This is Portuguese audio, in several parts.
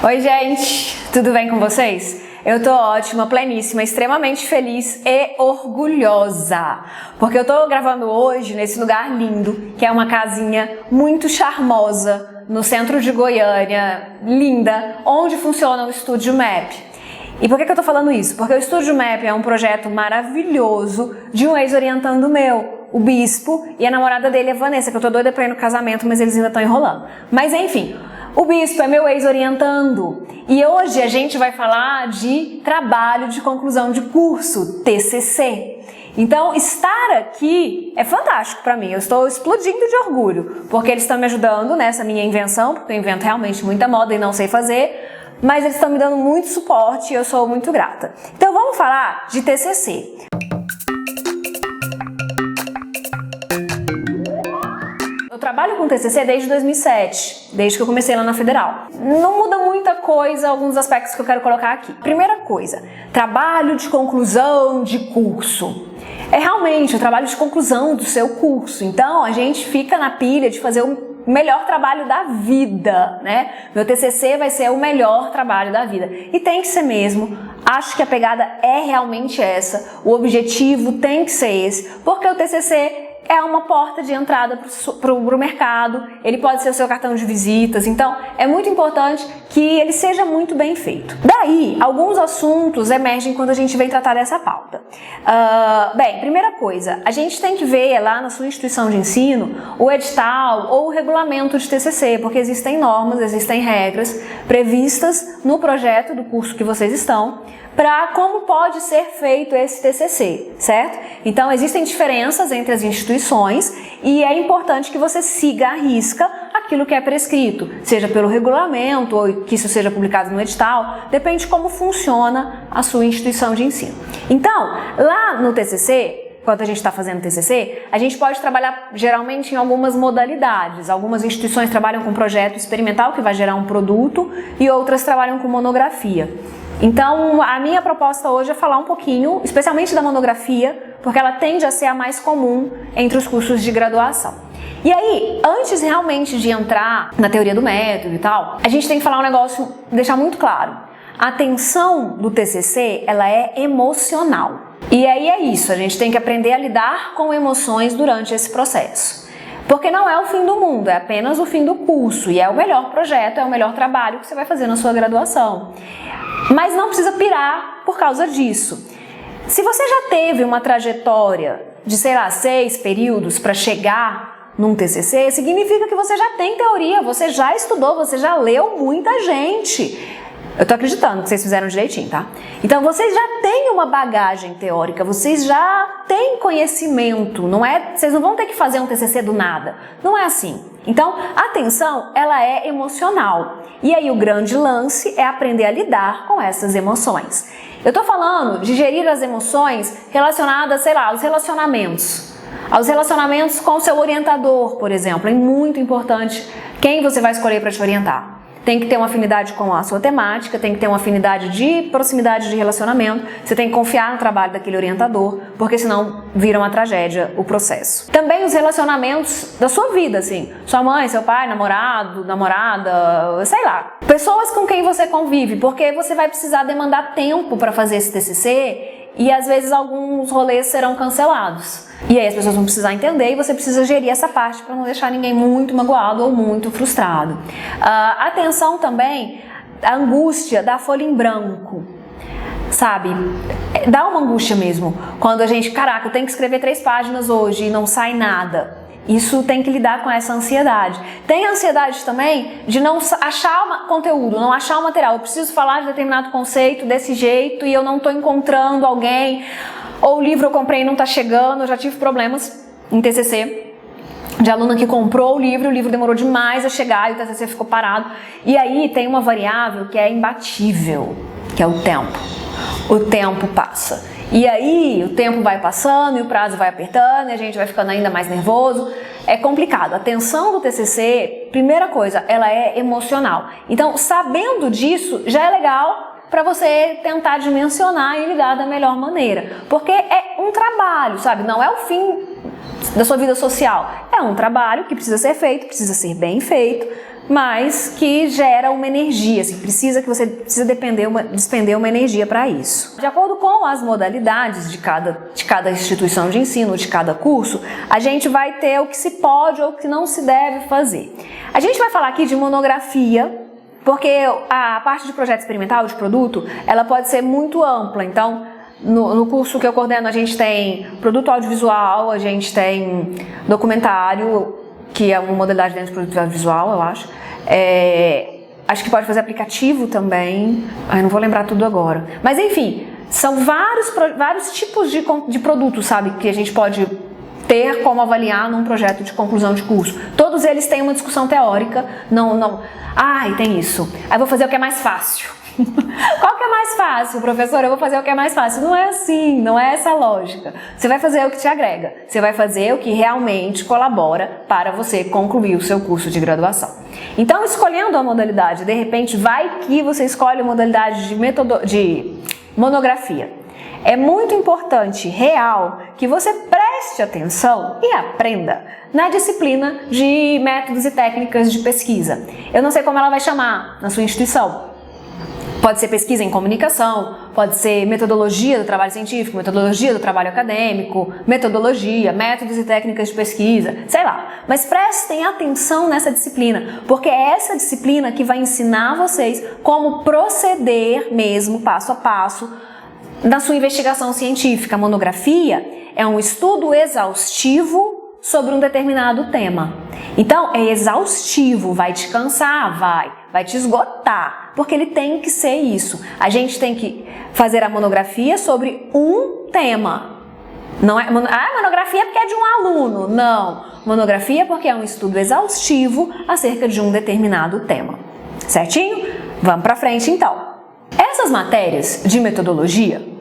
Oi gente, tudo bem com vocês? Eu tô ótima, pleníssima, extremamente feliz e orgulhosa, porque eu tô gravando hoje nesse lugar lindo, que é uma casinha muito charmosa, no centro de Goiânia, linda, onde funciona o Estúdio Map. E por que eu tô falando isso? Porque o Estúdio Map é um projeto maravilhoso de um ex-orientando meu, o Bispo, e a namorada dele é a Vanessa, que eu tô doida pra ir no casamento, mas eles ainda estão enrolando. Mas enfim, o Bispo é meu ex-orientando e hoje a gente vai falar de trabalho de conclusão de curso, TCC. Então, estar aqui é fantástico para mim, eu estou explodindo de orgulho, porque eles estão me ajudando nessa minha invenção, porque eu invento realmente muita moda e não sei fazer, mas eles estão me dando muito suporte e eu sou muito grata. Então, vamos falar de TCC. Eu trabalho com TCC desde 2007, desde que eu comecei lá na Federal. Não muda muita coisa, alguns aspectos que eu quero colocar aqui. Primeira coisa, trabalho de conclusão de curso. É realmente o trabalho de conclusão do seu curso. Então, a gente fica na pilha de fazer o melhor trabalho da vida, né? Meu TCC vai ser o melhor trabalho da vida. E tem que ser mesmo. Acho que a pegada é realmente essa. O objetivo tem que ser esse, porque o TCC é uma porta de entrada para o mercado, ele pode ser o seu cartão de visitas, então é muito importante que ele seja muito bem feito. Daí, alguns assuntos emergem quando a gente vem tratar dessa pauta. Bem, primeira coisa, a gente tem que ver lá na sua instituição de ensino o edital ou o regulamento de TCC, porque existem normas, existem regras previstas no projeto do curso que vocês estão, para como pode ser feito esse TCC, certo? Então, existem diferenças entre as instituições e é importante que você siga à risca aquilo que é prescrito, seja pelo regulamento ou que isso seja publicado no edital, depende de como funciona a sua instituição de ensino. Então, lá no TCC, quando a gente está fazendo TCC, a gente pode trabalhar geralmente em algumas modalidades. Algumas instituições trabalham com projeto experimental que vai gerar um produto e outras trabalham com monografia. Então, a minha proposta hoje é falar um pouquinho, especialmente da monografia, porque ela tende a ser a mais comum entre os cursos de graduação. E aí, antes realmente de entrar na teoria do método e tal, a gente tem que falar um negócio, deixar muito claro. A atenção do TCC, ela é emocional. E aí é isso, a gente tem que aprender a lidar com emoções durante esse processo. Porque não é o fim do mundo, é apenas o fim do curso e é o melhor projeto, é o melhor trabalho que você vai fazer na sua graduação. Mas não precisa pirar por causa disso. Se você já teve uma trajetória de, sei lá, 6 períodos para chegar num TCC, significa que você já tem teoria, você já estudou, você já leu muita gente. Eu tô acreditando que vocês fizeram direitinho, tá? Então, vocês já têm uma bagagem teórica, vocês já têm conhecimento, não é? Vocês não vão ter que fazer um TCC do nada. Não é assim. Então, a atenção, ela é emocional. E aí, o grande lance é aprender a lidar com essas emoções. Eu tô falando de gerir as emoções relacionadas, sei lá, aos relacionamentos. Aos relacionamentos com o seu orientador, por exemplo. É muito importante quem você vai escolher para te orientar. Tem que ter uma afinidade com a sua temática, tem que ter uma afinidade de proximidade de relacionamento, você tem que confiar no trabalho daquele orientador, porque senão vira uma tragédia o processo. Também os relacionamentos da sua vida, assim, sua mãe, seu pai, namorado, namorada, sei lá. Pessoas com quem você convive, porque você vai precisar demandar tempo para fazer esse TCC e às vezes alguns rolês serão cancelados. E aí as pessoas vão precisar entender e você precisa gerir essa parte para não deixar ninguém muito magoado ou muito frustrado. Atenção também, a angústia da folha em branco, sabe? Dá uma angústia mesmo. Quando a gente, caraca, eu tenho que escrever 3 páginas hoje e não sai nada. Isso tem que lidar com essa ansiedade. Tem ansiedade também de não achar conteúdo, não achar o material. Eu preciso falar de determinado conceito desse jeito e eu não estou encontrando alguém. Ou o livro eu comprei e não está chegando. Eu já tive problemas em TCC de aluna que comprou o livro demorou demais a chegar e o TCC ficou parado. E aí tem uma variável que é imbatível, que é o tempo. O tempo passa. E aí o tempo vai passando e o prazo vai apertando e a gente vai ficando ainda mais nervoso. É complicado. A tensão do TCC, primeira coisa, ela é emocional. Então, sabendo disso, já é legal para você tentar dimensionar e lidar da melhor maneira. Porque é um trabalho, sabe? Não é o fim da sua vida social. É um trabalho que precisa ser feito, precisa ser bem feito, mas que gera uma energia, assim, você precisa despender uma energia para isso. De acordo com as modalidades de cada instituição de ensino, de cada curso, a gente vai ter o que se pode ou o que não se deve fazer. A gente vai falar aqui de monografia, porque a parte de projeto experimental, de produto, ela pode ser muito ampla. Então, no curso que eu coordeno, a gente tem produto audiovisual, a gente tem documentário, que é uma modalidade dentro do produto audiovisual, eu acho. Acho que pode fazer aplicativo também. Eu não vou lembrar tudo agora. Mas, enfim, são vários tipos de produtos, sabe, que a gente pode ter como avaliar num projeto de conclusão de curso. Todos eles têm uma discussão teórica. Tem isso. Aí vou fazer o que é mais fácil. Qual que é mais fácil, professor? Eu vou fazer o que é mais fácil. Não é assim, não é essa a lógica. Você vai fazer o que te agrega. Você vai fazer o que realmente colabora para você concluir o seu curso de graduação. Então, escolhendo a modalidade, de repente, vai que você escolhe a modalidade de monografia. É muito importante, real, que você preste atenção e aprenda na disciplina de métodos e técnicas de pesquisa. Eu não sei como ela vai chamar na sua instituição. Pode ser pesquisa em comunicação, pode ser metodologia do trabalho científico, metodologia do trabalho acadêmico, métodos e técnicas de pesquisa, sei lá. Mas prestem atenção nessa disciplina, porque é essa disciplina que vai ensinar vocês como proceder mesmo, passo a passo, na sua investigação científica. A monografia é um estudo exaustivo sobre um determinado tema. Então, é exaustivo, vai te cansar, vai te esgotar, porque ele tem que ser isso. A gente tem que fazer a monografia sobre um tema. Não é monografia porque é de um aluno. Não, monografia porque é um estudo exaustivo acerca de um determinado tema. Certinho? Vamos pra frente então. Essas matérias de metodologia,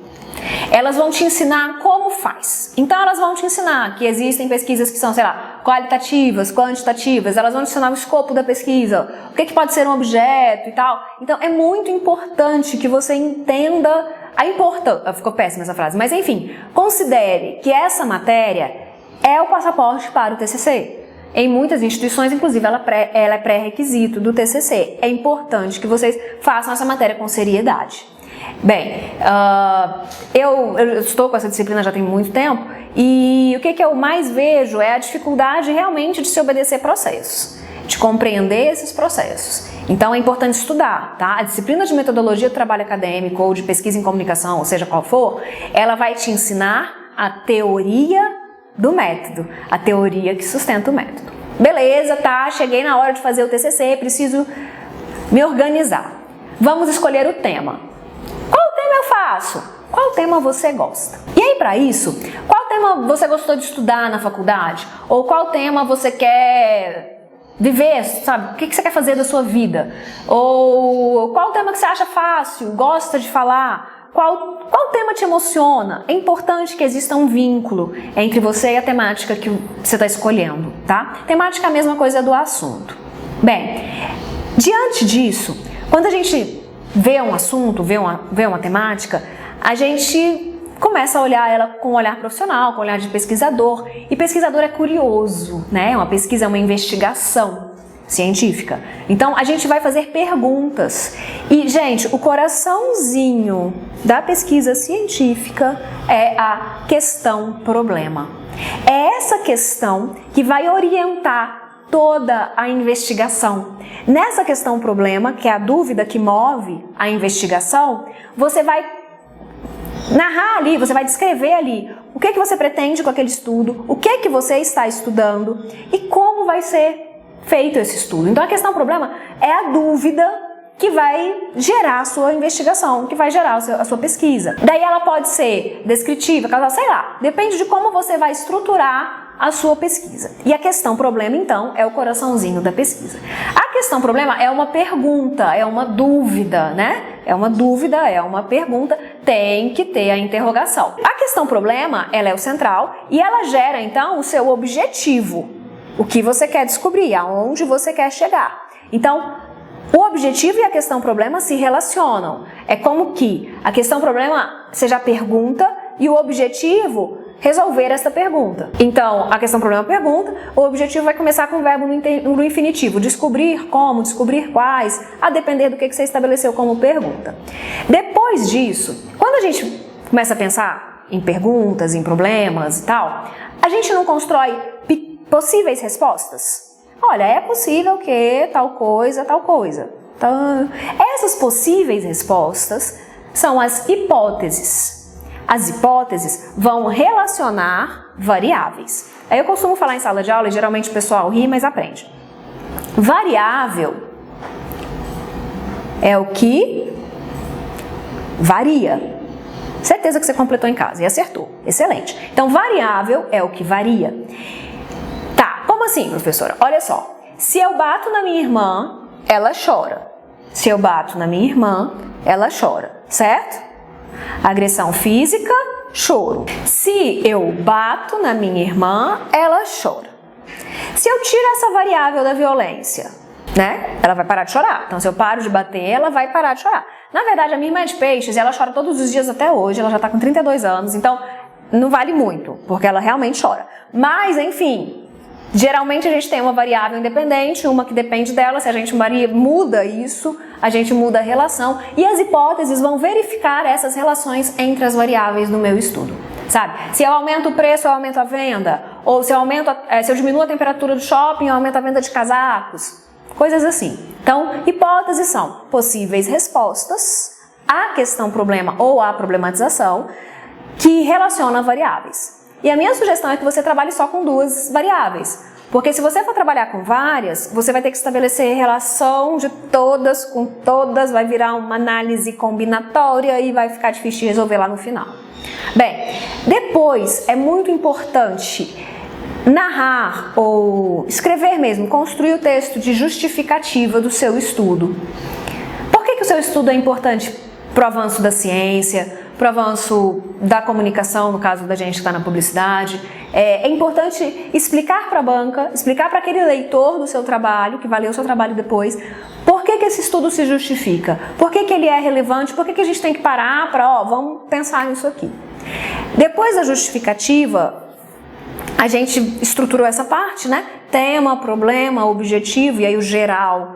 elas vão te ensinar como faz. Então, elas vão te ensinar que existem pesquisas que são, sei lá, qualitativas, quantitativas. Elas vão te ensinar o escopo da pesquisa, o que pode ser um objeto e tal. Então, é muito importante que você entenda a importância. Ficou péssima essa frase, mas enfim, considere que essa matéria é o passaporte para o TCC. Em muitas instituições, inclusive, ela é pré-requisito do TCC. É importante que vocês façam essa matéria com seriedade. Bem, eu estou com essa disciplina já tem muito tempo e o que eu mais vejo é a dificuldade realmente de se obedecer processos, de compreender esses processos. Então é importante estudar, tá? A disciplina de metodologia do trabalho acadêmico ou de pesquisa em comunicação, ou seja qual for, ela vai te ensinar a teoria do método, a teoria que sustenta o método. Beleza, tá? Cheguei na hora de fazer o TCC, preciso me organizar. Vamos escolher o tema. Qual tema eu faço? Qual tema você gosta? E aí, para isso, qual tema você gostou de estudar na faculdade? Ou qual tema você quer viver, sabe? O que você quer fazer da sua vida? Ou qual tema que você acha fácil, gosta de falar? Qual tema te emociona? É importante que exista um vínculo entre você e a temática que você está escolhendo, tá? Temática é a mesma coisa do assunto. Bem, diante disso, quando a gente vê um assunto, vê uma temática, a gente começa a olhar ela com um olhar profissional, com um olhar de pesquisador. E pesquisador é curioso, né? Uma pesquisa é uma investigação científica. Então, a gente vai fazer perguntas. E, gente, o coraçãozinho da pesquisa científica é a questão-problema. É essa questão que vai orientar toda a investigação. Nessa questão-problema, que é a dúvida que move a investigação, você vai narrar ali, você vai descrever ali o que você pretende com aquele estudo, o que você está estudando e como vai ser feito esse estudo. Então, a questão-problema é a dúvida que vai gerar a sua investigação, que vai gerar a sua pesquisa. Daí ela pode ser descritiva, sei lá, depende de como você vai estruturar a sua pesquisa. E a questão-problema, então, é o coraçãozinho da pesquisa. A questão-problema é uma pergunta, é uma dúvida, né? É uma dúvida, é uma pergunta, tem que ter a interrogação. A questão-problema, ela é o central e ela gera, então, o seu objetivo. O que você quer descobrir, aonde você quer chegar. Então, o objetivo e a questão-problema se relacionam. É como que a questão-problema seja a pergunta e o objetivo resolver esta pergunta. Então, a questão problema-pergunta, o objetivo vai começar com o verbo no infinitivo, descobrir como, descobrir quais, a depender do que você estabeleceu como pergunta. Depois disso, quando a gente começa a pensar em perguntas, em problemas e tal, a gente não constrói possíveis respostas? Olha, é possível que tal coisa, tal coisa. Então, essas possíveis respostas são as hipóteses. As hipóteses vão relacionar variáveis. Aí eu costumo falar em sala de aula e geralmente o pessoal ri, mas aprende. Variável é o que varia. Certeza que você completou em casa e acertou. Excelente. Então, variável é o que varia. Tá, como assim, professora? Olha só. Se eu bato na minha irmã, ela chora. Se eu bato na minha irmã, ela chora. Certo? Agressão física, choro. Se eu bato na minha irmã, ela chora. Se eu tiro essa variável da violência, né? Ela vai parar de chorar. Então, se eu paro de bater, ela vai parar de chorar. Na verdade, a minha irmã é de peixes e ela chora todos os dias até hoje. Ela já tá com 32 anos, então não vale muito, porque ela realmente chora. Mas, enfim, geralmente a gente tem uma variável independente, uma que depende dela. Se a gente muda isso, a gente muda a relação. E as hipóteses vão verificar essas relações entre as variáveis no meu estudo. Sabe? Se eu aumento o preço, eu aumento a venda. Ou se eu diminuo a temperatura do shopping, eu aumento a venda de casacos. Coisas assim. Então, hipóteses são possíveis respostas à questão problema ou à problematização que relacionam variáveis. E a minha sugestão é que você trabalhe só com duas variáveis. Porque se você for trabalhar com várias, você vai ter que estabelecer relação de todas com todas, vai virar uma análise combinatória e vai ficar difícil de resolver lá no final. Bem, depois é muito importante narrar ou escrever mesmo, construir o texto de justificativa do seu estudo. Por que o seu estudo é importante para o avanço da ciência, para o avanço da comunicação, no caso da gente que está na publicidade? É importante explicar para a banca, explicar para aquele leitor do seu trabalho, que vai ler o seu trabalho depois, por que esse estudo se justifica, por que ele é relevante, por que a gente tem que parar para, vamos pensar nisso aqui. Depois da justificativa, a gente estruturou essa parte, né? Tema, problema, objetivo, e aí o geral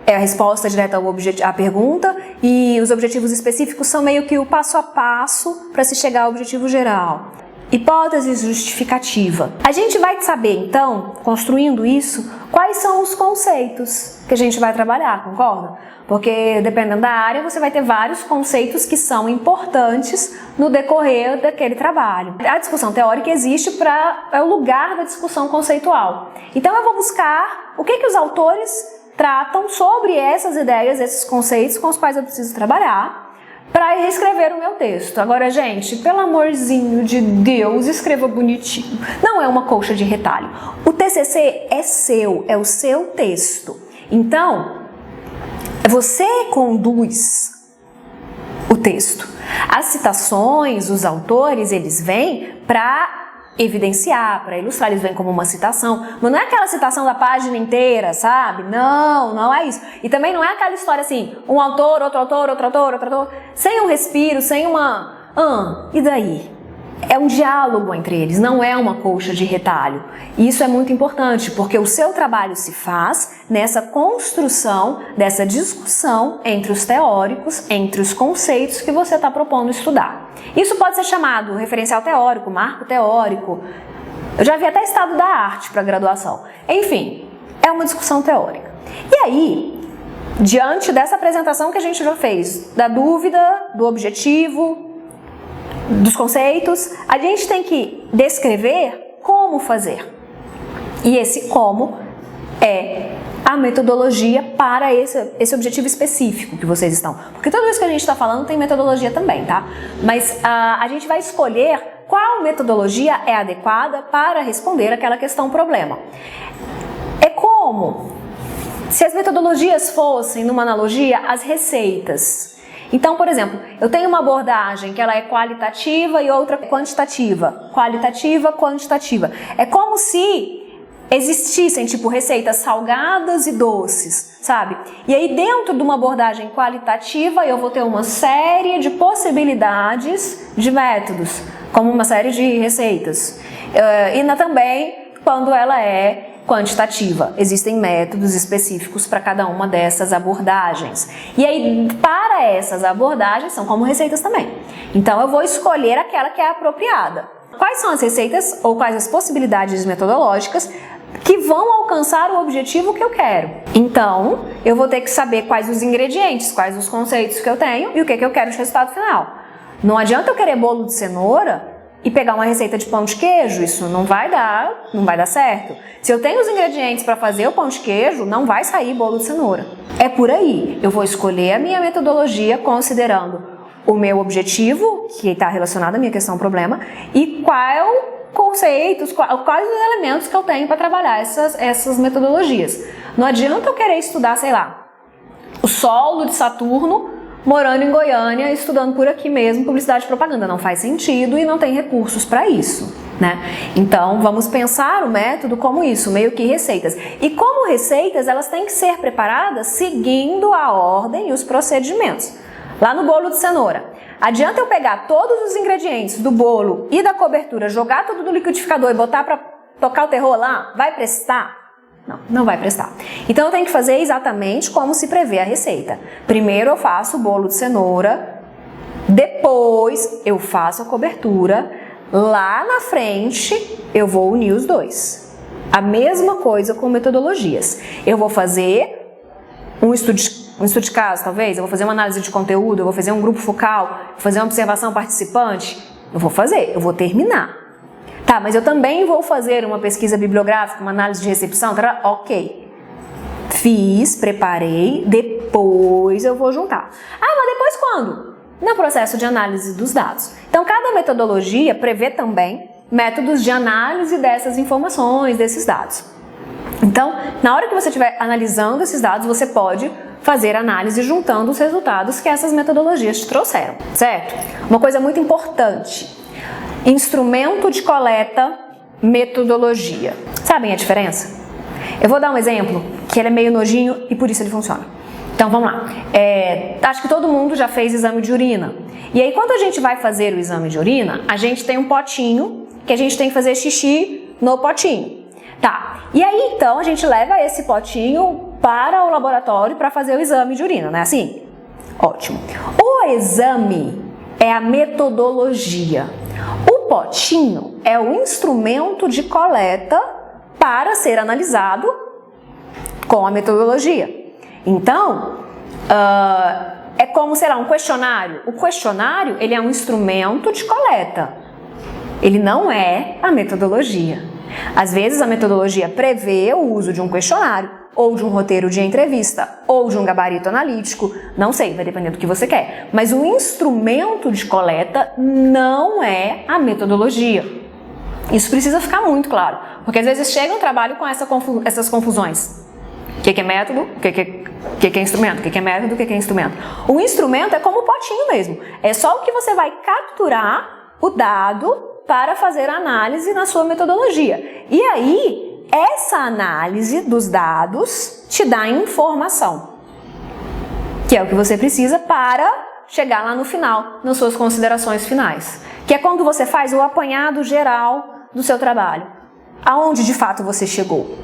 é a resposta direta à pergunta, e os objetivos específicos são meio que o passo a passo para se chegar ao objetivo geral. Hipótese justificativa. A gente vai saber, então, construindo isso, quais são os conceitos que a gente vai trabalhar, concorda? Porque, dependendo da área, você vai ter vários conceitos que são importantes no decorrer daquele trabalho. A discussão teórica existe é o lugar da discussão conceitual. Então, eu vou buscar o que os autores tratam sobre essas ideias, esses conceitos com os quais eu preciso trabalhar para reescrever o meu texto. Agora, gente, pelo amorzinho de Deus, escreva bonitinho. Não é uma colcha de retalho. O TCC é seu, é o seu texto. Então, você conduz o texto. As citações, os autores, eles vêm para evidenciar, para ilustrar, eles vêm como uma citação, mas não é aquela citação da página inteira, sabe? Não é isso. E também não é aquela história assim, um autor, outro autor, outro autor, outro autor, sem um respiro, sem uma... e daí? É um diálogo entre eles, não é uma colcha de retalho. E isso é muito importante, porque o seu trabalho se faz nessa construção, dessa discussão entre os teóricos, entre os conceitos que você está propondo estudar. Isso pode ser chamado referencial teórico, marco teórico. Eu já vi até estado da arte para graduação. Enfim, é uma discussão teórica. E aí, diante dessa apresentação que a gente já fez, da dúvida, do objetivo, dos conceitos, a gente tem que descrever como fazer. E esse como é a metodologia para esse objetivo específico que vocês estão. Porque tudo isso que a gente está falando tem metodologia também, tá? Mas a gente vai escolher qual metodologia é adequada para responder aquela questão problema. É como se as metodologias fossem, numa analogia, as receitas. Então, por exemplo, eu tenho uma abordagem que ela é qualitativa e outra quantitativa. Qualitativa, quantitativa. É como se existissem, tipo, receitas salgadas e doces, sabe? E aí, dentro de uma abordagem qualitativa, eu vou ter uma série de possibilidades de métodos. como uma série de receitas. E também quando ela é quantitativa. Existem métodos específicos para cada uma dessas abordagens. E aí, para essas abordagens, são como receitas também. Então, eu vou escolher aquela que é apropriada. Quais são as receitas ou quais as possibilidades metodológicas que vão alcançar o objetivo que eu quero? Então, eu vou ter que saber quais os ingredientes, quais os conceitos que eu tenho e o que eu quero de resultado final. Não adianta eu querer bolo de cenoura e pegar uma receita de pão de queijo, isso não vai dar certo. Se eu tenho os ingredientes para fazer o pão de queijo, não vai sair bolo de cenoura. É por aí. Eu vou escolher a minha metodologia considerando o meu objetivo, que está relacionado à minha questão problema, e quais os elementos que eu tenho para trabalhar essas metodologias. Não adianta eu querer estudar, sei lá, o solo de Saturno, morando em Goiânia, estudando por aqui mesmo, publicidade e propaganda. Não faz sentido e não tem recursos para isso, né? Então, vamos pensar o método como isso, meio que receitas. E como receitas, elas têm que ser preparadas seguindo a ordem e os procedimentos. Lá no bolo de cenoura, adianta eu pegar todos os ingredientes do bolo e da cobertura, jogar tudo no liquidificador e botar para tocar o terror lá? Vai prestar? Não vai prestar. Então eu tenho que fazer exatamente como se prevê a receita. Primeiro eu faço o bolo de cenoura, depois eu faço a cobertura, lá na frente eu vou unir os dois. A mesma coisa com metodologias. Eu vou fazer um estudo de caso, talvez, eu vou fazer uma análise de conteúdo, eu vou fazer um grupo focal, vou fazer uma observação participante. Eu vou terminar. Tá, mas eu também vou fazer uma pesquisa bibliográfica, uma análise de recepção, tá? Ok. Fiz, preparei, depois eu vou juntar. Ah, mas depois quando? No processo de análise dos dados. Então, cada metodologia prevê também métodos de análise dessas informações, desses dados. Então, na hora que você estiver analisando esses dados, você pode fazer análise juntando os resultados que essas metodologias te trouxeram, certo? Uma coisa muito importante. Instrumento de coleta, metodologia. Sabem a diferença? Eu vou dar um exemplo que ele é meio nojinho e por isso ele funciona. Então vamos lá. Acho que todo mundo já fez exame de urina. E aí quando a gente vai fazer o exame de urina, a gente tem um potinho que a gente tem que fazer xixi no potinho. Tá. E aí então a gente leva esse potinho para o laboratório para fazer o exame de urina, não é assim? Ótimo. O exame é a metodologia. O potinho é o instrumento de coleta para ser analisado com a metodologia. Então, é como, sei lá, um questionário. O questionário, ele é um instrumento de coleta. Ele não é a metodologia. Às vezes, a metodologia prevê o uso de um questionário, ou de um roteiro de entrevista, ou de um gabarito analítico, não sei, vai depender do que você quer. Mas o instrumento de coleta não é a metodologia. Isso precisa ficar muito claro, porque às vezes chega um trabalho com essas confusões. O que é método? O que é instrumento? O que é método? O que é instrumento? O instrumento é como o potinho mesmo. É só o que você vai capturar o dado para fazer a análise na sua metodologia. E aí, essa análise dos dados te dá informação, que é o que você precisa para chegar lá no final, nas suas considerações finais, que é quando você faz o apanhado geral do seu trabalho, aonde de fato você chegou.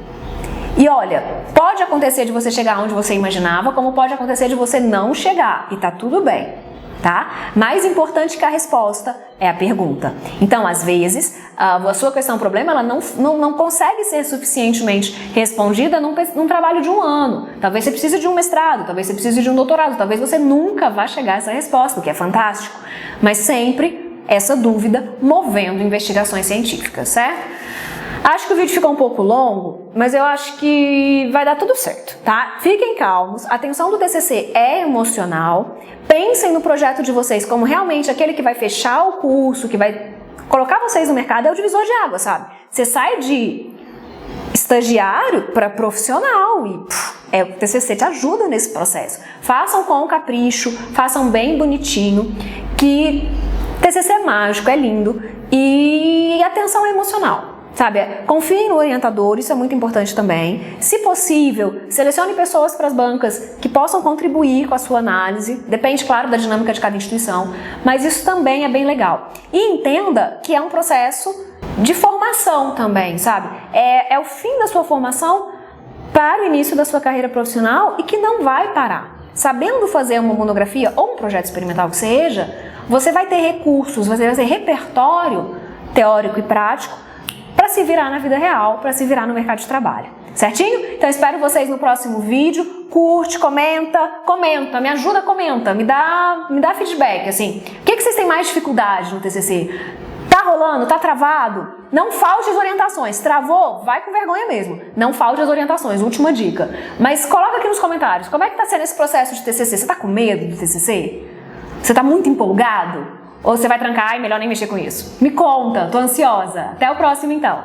E olha, pode acontecer de você chegar onde você imaginava, como pode acontecer de você não chegar, e tá tudo bem. Tá? Mais importante que a resposta é a pergunta. Então, às vezes, a sua questão problema ela não consegue ser suficientemente respondida num trabalho de um ano. Talvez você precise de um mestrado, talvez você precise de um doutorado, talvez você nunca vá chegar a essa resposta, o que é fantástico. Mas sempre essa dúvida movendo investigações científicas, certo? Acho que o vídeo ficou um pouco longo, mas eu acho que vai dar tudo certo, tá? Fiquem calmos, a atenção do TCC é emocional, pensem no projeto de vocês como realmente aquele que vai fechar o curso, que vai colocar vocês no mercado, é o divisor de água, sabe? Você sai de estagiário para profissional e o TCC te ajuda nesse processo. Façam com capricho, façam bem bonitinho, que TCC é mágico, é lindo e atenção emocional. Sabe, confie no orientador, isso é muito importante também. Se possível, selecione pessoas para as bancas que possam contribuir com a sua análise. Depende, claro, da dinâmica de cada instituição, mas isso também é bem legal. E entenda que é um processo de formação também, sabe? É o fim da sua formação para o início da sua carreira profissional e que não vai parar. Sabendo fazer uma monografia ou um projeto experimental que seja, você vai ter recursos, você vai ter repertório teórico e prático para se virar na vida real, para se virar no mercado de trabalho. Certinho? Então espero vocês no próximo vídeo. Curte, comenta, me ajuda, comenta, me dá feedback, assim. O que vocês têm mais dificuldade no TCC? Tá rolando? Tá travado? Não falte as orientações. Travou? Vai com vergonha mesmo. Não falte as orientações, última dica. Mas coloca aqui nos comentários, como é que tá sendo esse processo de TCC? Você tá com medo do TCC? Você tá muito empolgado? Ou você vai trancar e melhor nem mexer com isso? Me conta, tô ansiosa. Até o próximo então.